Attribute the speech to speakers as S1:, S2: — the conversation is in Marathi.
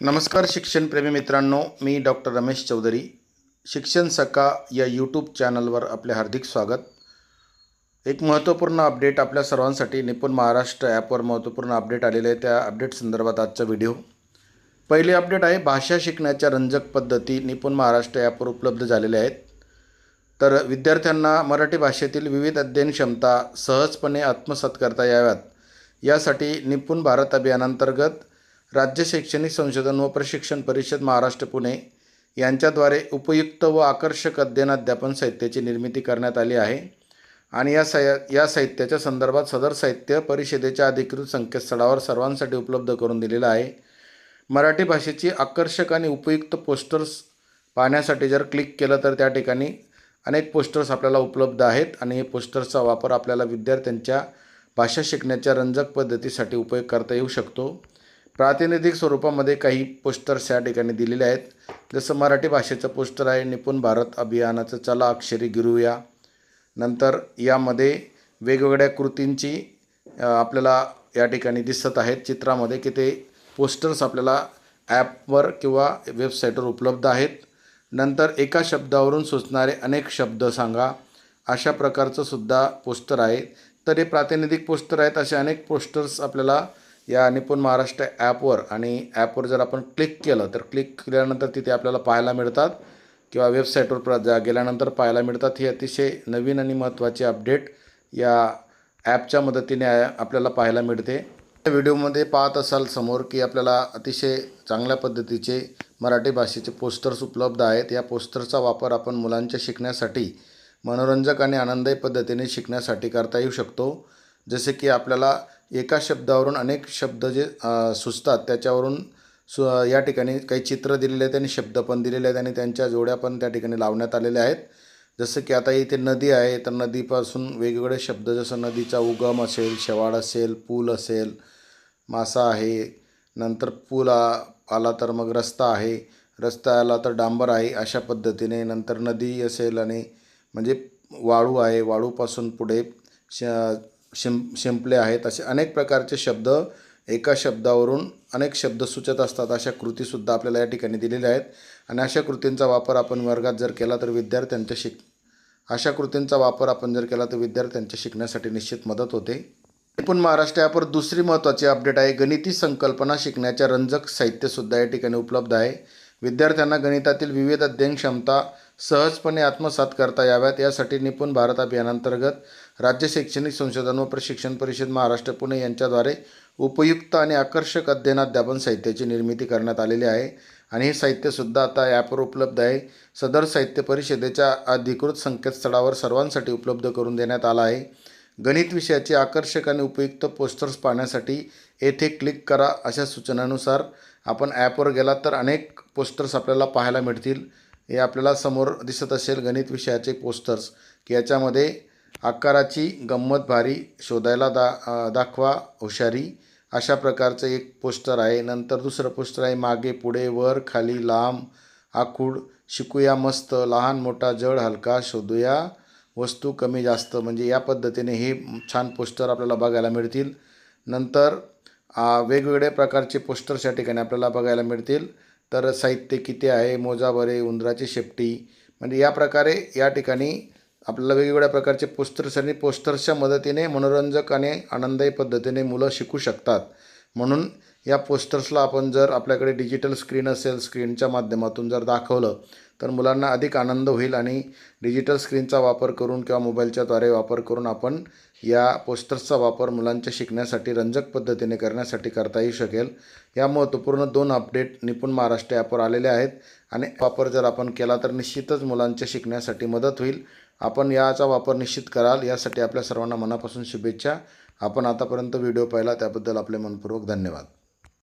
S1: नमस्कार शिक्षणप्रेमी मित्रांनो, मी डॉक्टर रमेश चौधरी. शिक्षण सका या यूट्यूब चॅनलवर आपले हार्दिक स्वागत. एक महत्त्वपूर्ण अपडेट आपल्या सर्वांसाठी निपुण महाराष्ट्र ॲपवर महत्त्वपूर्ण अपडेट आलेले आहे. त्या अपडेट संदर्भात आजचा व्हिडिओ. पहिली अपडेट आहे, भाषा शिकण्याच्या रंजक पद्धती निपुण महाराष्ट्र ॲपवर उपलब्ध झालेल्या आहेत. तर विद्यार्थ्यांना मराठी भाषेतील विविध अध्ययन क्षमता सहजपणे आत्मसात करता याव्यात यासाठी निपुण भारत अभियानांतर्गत राज्य शैक्षणिक संशोधन व प्रशिक्षण परिषद महाराष्ट्र पुणे यांच्याद्वारे उपयुक्त व आकर्षक अध्ययन साहित्याची निर्मिती करण्यात आली आहे. आणि या साहित्याच्या संदर्भात सदर साहित्य परिषदेच्या अधिकृत संकेतस्थळावर सर्वांसाठी उपलब्ध करून दिलेलं आहे. मराठी भाषेची आकर्षक आणि उपयुक्त पोस्टर्स पाहण्यासाठी जर क्लिक केलं तर त्या ठिकाणी अनेक पोस्टर्स आपल्याला उपलब्ध आहेत आणि हे पोस्टर्सचा वापर आपल्याला विद्यार्थ्यांच्या भाषा शिकण्याच्या रंजक पद्धतीसाठी उपयोग करता येऊ शकतो. प्रातिनिधिक स्वरूपामध्ये काही पोस्टर्स या ठिकाणी दिलेले आहेत. जसं मराठी भाषेचं पोस्टर आहे, निपुण भारत अभियानाचं चला अक्षरी गिरूया. नंतर यामध्ये वेगवेगळ्या कृतींची आपल्याला या ठिकाणी दिसत आहेत चित्रामध्ये की ते पोस्टर्स आपल्याला ॲपवर किंवा वेबसाईटवर उपलब्ध आहेत. नंतर एका शब्दावरून सुचणारे अनेक शब्द सांगा, अशा प्रकारचं सुद्धा पोस्टर आहे. तर हे प्रातिनिधिक पोस्टर आहेत. असे अनेक पोस्टर्स आपल्याला या निपुण महाराष्ट्र ॲपवर आणि ॲपवर जर आपण क्लिक केलं तर क्लिक केल्यानंतर तिथे आपल्याला पाहायला मिळतात किंवा वेबसाईटवर गेल्यानंतर पाहायला मिळतात. ही अतिशय नवीन आणि महत्त्वाची अपडेट या ॲपच्या मदतीने आपल्याला पाहायला मिळते. या व्हिडिओमध्ये पाहत असाल समोर की आपल्याला अतिशय चांगल्या पद्धतीचे मराठी भाषेचे पोस्टर्स उपलब्ध आहेत. या पोस्टरचा वापर आपण मुलांच्या शिकण्यासाठी मनोरंजक आणि आनंददायी पद्धतीने शिकण्यासाठी करता येऊ शकतो. जसे की आपल्याला एका शब्दावरून अनेक शब्द जे सुचतात त्याच्यावरून या ठिकाणी काही चित्र दिलेले आहेत आणि शब्द पण दिलेले आहेत आणि त्यांच्या जोड्या पण त्या ठिकाणी लावण्यात आलेल्या आहेत. जसं की आता इथे नदी आहे, तर नदीपासून वेगवेगळे शब्द जसं नदीचा उगम असेल, शेवाळ असेल, पूल असेल, मासा आहे. नंतर पूल आला तर मग रस्ता आहे, रस्ता आला तर डांबर आहे, अशा पद्धतीने. नंतर नदी असेल आणि म्हणजे वाळू आहे, वाळूपासून पुढे शिंपले आहेत. असे अनेक प्रकारचे शब्द एका शब्दावरून अनेक शब्द सुचत असतात. अशा कृतीसुद्धा आपल्याला या ठिकाणी दिलेल्या आहेत आणि अशा कृतींचा वापर आपण वर्गात जर केला तर विद्यार्थ्यांच्या शिकण्यासाठी निश्चित मदत होते. निपुण महाराष्ट्र ॲपवर दुसरी महत्त्वाची अपडेट आहे, गणिती संकल्पना शिकण्याच्या रंजक साहित्यसुद्धा या ठिकाणी उपलब्ध आहे. विद्यार्थ्यांना गणितातील विविध अध्ययन क्षमता सहजपणे आत्मसात करता याव्यात यासाठी निपुण भारत अभियानांतर्गत राज्य शैक्षणिक संशोधन व प्रशिक्षण परिषद महाराष्ट्र पुणे यांच्याद्वारे उपयुक्त आणि आकर्षक अध्ययन साहित्याची निर्मिती करण्यात आलेली आहे आणि हे साहित्यसुद्धा आता ॲपवर उपलब्ध आहे. सदर साहित्य परिषदेच्या अधिकृत संकेतस्थळावर सर्वांसाठी उपलब्ध करून देण्यात आलं आहे. गणित विषयाचे आकर्षक आणि उपयुक्त पोस्टर्स पाहण्यासाठी येथे क्लिक करा अशा सूचनानुसार आपण ॲपवर गेलात तर अनेक पोस्टर्स आपल्याला पाहायला मिळतील. हे आपल्याला समोर दिसत असेल गणित विषयाचे पोस्टर्स की याच्यामध्ये आकाराची गंमत भारी, शोधायला दाखवा हुशारी, अशा प्रकारचं एक पोस्टर आहे. नंतर दुसरं पोस्टर आहे, मागे पुढे वर खाली लांब आखूड, शिकूया मस्त, लहान मोठा जड हलका, शोधूया वस्तू कमी जास्त. म्हणजे या पद्धतीने हे छान पोस्टर आपल्याला बघायला मिळतील. नंतर वेगवेगळ्या प्रकारचे पोस्टर्स या ठिकाणी आपल्याला बघायला मिळतील. तर साहित्य किती आहे, मोजा बरे, उंदराची शेपटी, म्हणजे या प्रकारे या ठिकाणी आपल्याला वेगवेगळ्या प्रकारचे पोस्टर्स आणि पोस्टर्सच्या मदतीने मनोरंजक आणि आनंददायी पद्धतीने मुलं शिकू शकतात. म्हणून या पोस्टर्सला आपण जर आपल्याकडे डिजिटल स्क्रीन असेल, स्क्रीनच्या माध्यमातून जर दाखवलं तर मुलांना अधिक आनंद होईल आणि डिजिटल स्क्रीनचा वापर करून किंवा मोबाईलच्याद्वारे वापर करून आपण या पोस्टर्सचा वापर मुलांच्या शिकण्यासाठी रंजक पद्धतीने करण्यासाठी करता येऊ शकेल. या महत्त्वपूर्ण 2 अपडेट निपुण महाराष्ट्र ॲपवर आलेले आहेत आणि वापर जर आपण केला तर निश्चितच मुलांच्या शिकण्यासाठी मदत होईल. आपण याचा वापर निश्चित कराल यासाठी आपल्या सर्वांना मनापासून शुभेच्छा. आपण आतापर्यंत व्हिडिओ पाहिला त्याबद्दल आपले मनपूर्वक धन्यवाद.